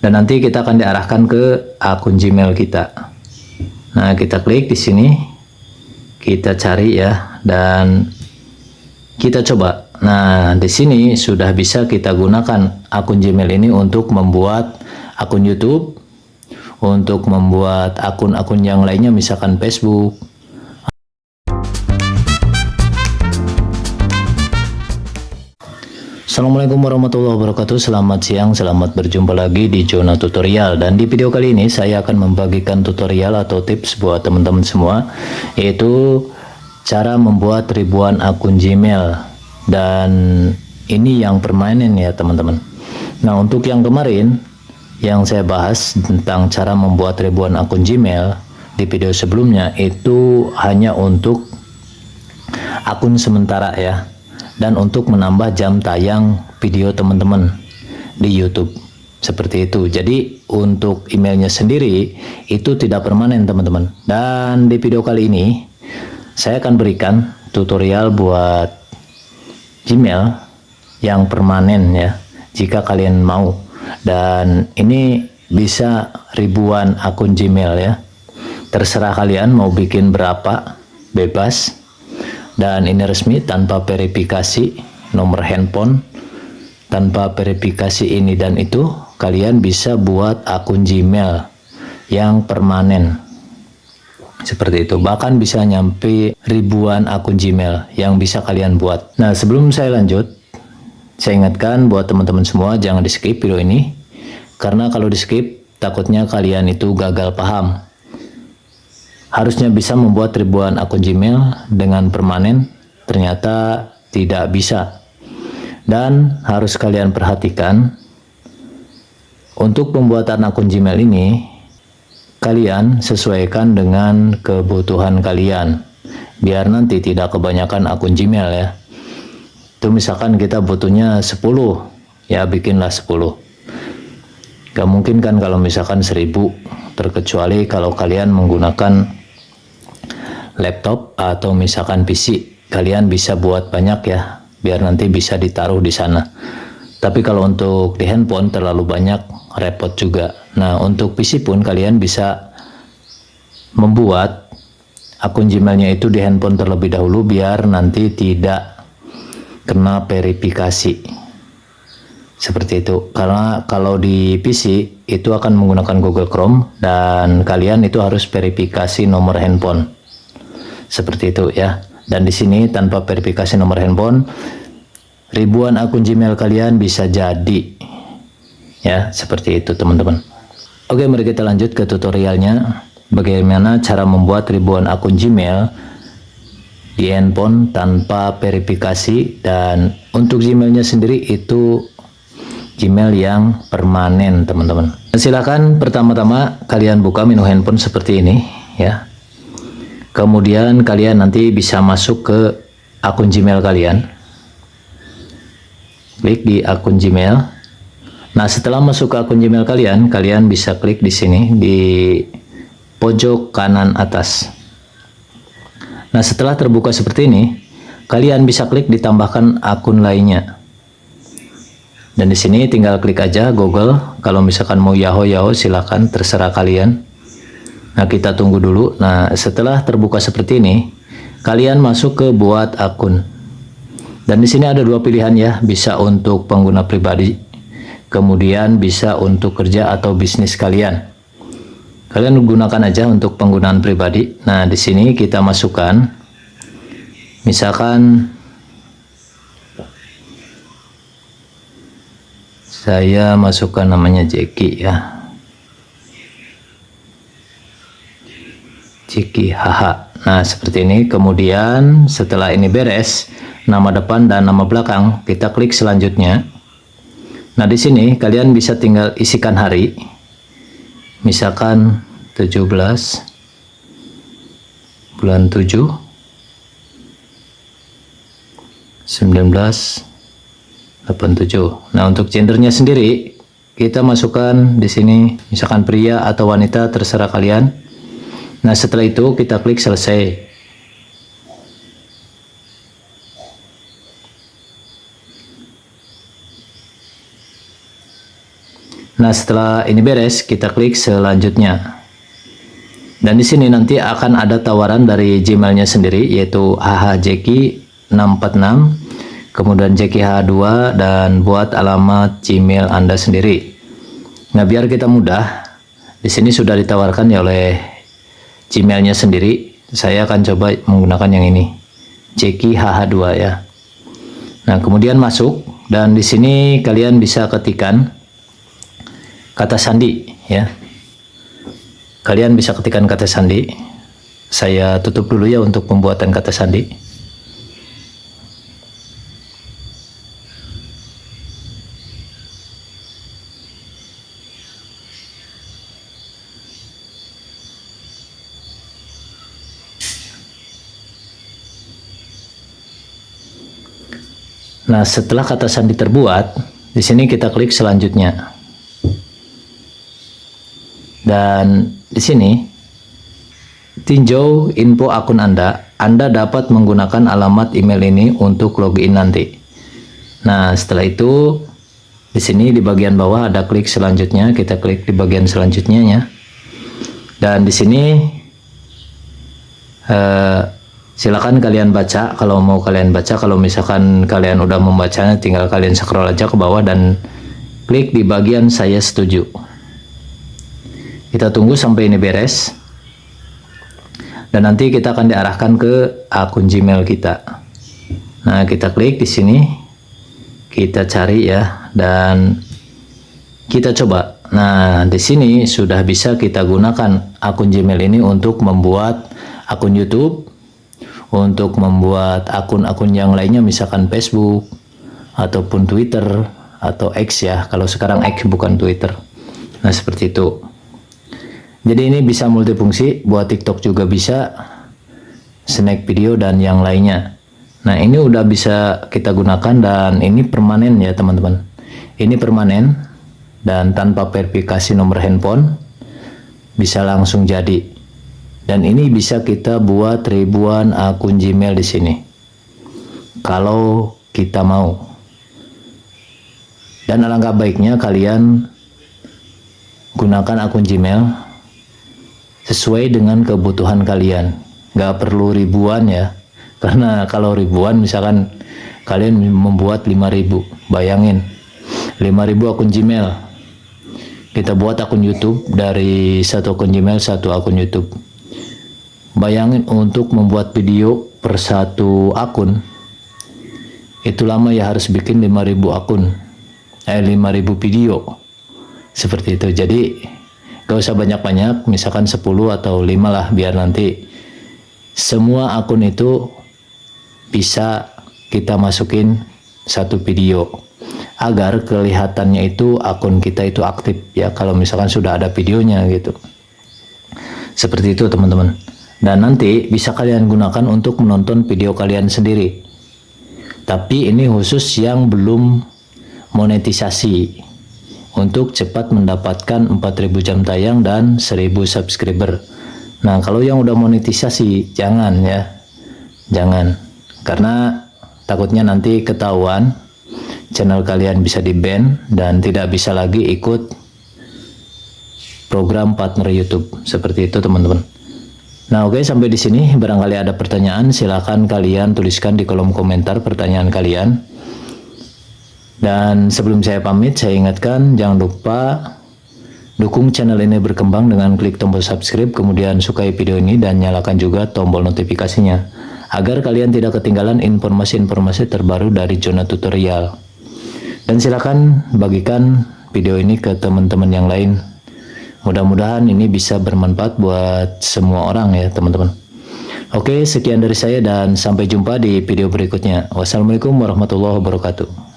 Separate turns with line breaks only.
Dan nanti kita akan diarahkan ke akun Gmail kita. Nah, kita klik di sini, kita cari ya, dan kita coba. Nah, di sini sudah bisa kita gunakan akun Gmail ini untuk membuat akun YouTube, untuk membuat akun-akun yang lainnya, misalkan Facebook. Assalamualaikum warahmatullahi wabarakatuh. Selamat siang, selamat berjumpa lagi di Jona Tutorial. Dan di video kali ini saya akan membagikan tutorial atau tips buat teman-teman semua, yaitu cara membuat ribuan akun Gmail. Dan ini yang permanen ya teman-teman. Nah, untuk yang kemarin yang saya bahas tentang cara membuat ribuan akun Gmail di video sebelumnya, itu hanya untuk akun sementara ya, dan untuk menambah jam tayang video teman-teman di YouTube, seperti itu. Jadi untuk emailnya sendiri itu tidak permanen teman-teman. Dan di video kali ini saya akan berikan tutorial buat Gmail yang permanen ya, jika kalian mau. Dan ini bisa ribuan akun Gmail ya, terserah kalian mau bikin berapa, bebas. Dan ini resmi, tanpa verifikasi nomor handphone, tanpa verifikasi ini dan itu, kalian bisa buat akun Gmail yang permanen seperti itu. Bahkan bisa nyampe ribuan akun Gmail yang bisa kalian buat. Nah, sebelum saya lanjut, saya ingatkan buat teman-teman semua, jangan di skip video ini, karena kalau di skip takutnya kalian itu gagal paham. Harusnya bisa membuat ribuan akun Gmail dengan permanen, ternyata tidak bisa. Dan harus kalian perhatikan, untuk pembuatan akun Gmail ini, kalian sesuaikan dengan kebutuhan kalian, biar nanti tidak kebanyakan akun Gmail ya. Itu misalkan kita butuhnya 10, ya bikinlah 10. Gak mungkin kan kalau misalkan 1000, terkecuali kalau kalian menggunakan laptop atau misalkan PC, kalian bisa buat banyak ya, biar nanti bisa ditaruh di sana. Tapi kalau untuk di handphone terlalu banyak, repot juga. Nah, untuk PC pun kalian bisa membuat akun Gmailnya itu di handphone terlebih dahulu, biar nanti tidak kena verifikasi. Seperti itu. Karena kalau di PC itu akan menggunakan Google Chrome, dan kalian itu harus verifikasi nomor handphone. Seperti itu ya. Dan di sini tanpa verifikasi nomor handphone, ribuan akun Gmail kalian bisa jadi ya, seperti itu teman-teman. Oke, mari kita lanjut ke tutorialnya, bagaimana cara membuat ribuan akun Gmail di handphone tanpa verifikasi. Dan untuk Gmailnya sendiri itu Gmail yang permanen teman-teman. Silakan pertama-tama kalian buka menu handphone seperti ini ya. Kemudian kalian nanti bisa masuk ke akun Gmail kalian. Klik di akun Gmail. Nah, setelah masuk ke akun Gmail kalian, kalian bisa klik di sini di pojok kanan atas. Nah, setelah terbuka seperti ini, kalian bisa klik ditambahkan akun lainnya. Dan di sini tinggal klik aja Google. Kalau misalkan mau Yahoo, silakan, terserah kalian. Nah, kita tunggu dulu. Nah, setelah terbuka seperti ini, kalian masuk ke buat akun. Dan di sini ada dua pilihan ya, bisa untuk pengguna pribadi, kemudian bisa untuk kerja atau bisnis kalian. Kalian gunakan aja untuk penggunaan pribadi. Nah, di sini kita masukkan, misalkan saya masukkan namanya Jeki ya. Ciki haha. Nah, seperti ini. Kemudian setelah ini beres, nama depan dan nama belakang, kita klik selanjutnya. Nah, di sini kalian bisa tinggal isikan hari. Misalkan 17 bulan 7 1987. Nah, untuk gendernya sendiri kita masukkan di sini, misalkan pria atau wanita, terserah kalian. Nah, setelah itu kita klik selesai. Nah, setelah ini beres, kita klik selanjutnya. Dan di sini nanti akan ada tawaran dari Gmailnya sendiri, yaitu hhjeki646, kemudian jekih2, dan buat alamat Gmail Anda sendiri. Nah, biar kita mudah, di sini sudah ditawarkan ya oleh Gmailnya sendiri. Saya akan coba menggunakan yang ini, jekih2 ya. Nah, kemudian masuk, dan di sini kalian bisa ketikkan kata sandi ya. Kalian bisa ketikkan kata sandi. Saya tutup dulu ya untuk pembuatan kata sandi. Nah, setelah kata sandi terbuat, di sini kita klik selanjutnya. Dan di sini tinjau info akun Anda. Anda dapat menggunakan alamat email ini untuk login nanti. Nah, setelah itu di sini di bagian bawah ada klik selanjutnya. Kita klik di bagian selanjutnya ya. Dan di sini silakan kalian baca kalau mau kalian baca. Kalau misalkan kalian udah membacanya, tinggal kalian scroll aja ke bawah dan klik di bagian saya setuju. Kita tunggu sampai ini beres. Dan nanti kita akan diarahkan ke akun Gmail kita. Nah, kita klik di sini. Kita cari ya, dan kita coba. Nah, di sini sudah bisa kita gunakan akun Gmail ini untuk membuat akun YouTube, untuk membuat akun-akun yang lainnya, misalkan Facebook ataupun Twitter atau X ya. Kalau sekarang X bukan Twitter. Nah, seperti itu. Jadi ini bisa multifungsi, buat TikTok juga bisa, snack video dan yang lainnya. Nah, ini udah bisa kita gunakan dan ini permanen ya teman-teman. Ini permanen dan tanpa verifikasi nomor handphone bisa langsung jadi. Dan ini bisa kita buat ribuan akun Gmail di sini. Kalau kita mau. Dan alangkah baiknya kalian gunakan akun Gmail sesuai dengan kebutuhan kalian. Gak perlu ribuan ya, karena kalau ribuan misalkan kalian membuat 5.000, bayangin 5.000 akun Gmail. Kita buat akun YouTube, dari satu akun Gmail satu akun YouTube. Bayangin untuk membuat video per satu akun itu lama ya, harus bikin 5.000 akun, 5.000 video seperti itu. Jadi gak usah banyak-banyak, misalkan 10 atau 5 lah, biar nanti semua akun itu bisa kita masukin satu video, agar kelihatannya itu akun kita itu aktif ya, kalau misalkan sudah ada videonya gitu. Seperti itu teman-teman. Dan nanti bisa kalian gunakan untuk menonton video kalian sendiri. Tapi ini khusus yang belum monetisasi, untuk cepat mendapatkan 4.000 jam tayang dan 1.000 subscriber. Nah, kalau yang udah monetisasi jangan ya, jangan, karena takutnya nanti ketahuan, channel kalian bisa di-ban dan tidak bisa lagi ikut program partner YouTube. Seperti itu teman-teman. Nah, oke, sampai di sini. Barangkali ada pertanyaan, silakan kalian tuliskan di kolom komentar pertanyaan kalian. Dan sebelum saya pamit, saya ingatkan jangan lupa dukung channel ini berkembang dengan klik tombol subscribe, kemudian sukai video ini dan nyalakan juga tombol notifikasinya, agar kalian tidak ketinggalan informasi-informasi terbaru dari Jonah Tutorial. Dan silakan bagikan video ini ke teman-teman yang lain. Mudah-mudahan ini bisa bermanfaat buat semua orang ya teman-teman. Oke, sekian dari saya dan sampai jumpa di video berikutnya. Wassalamualaikum warahmatullahi wabarakatuh.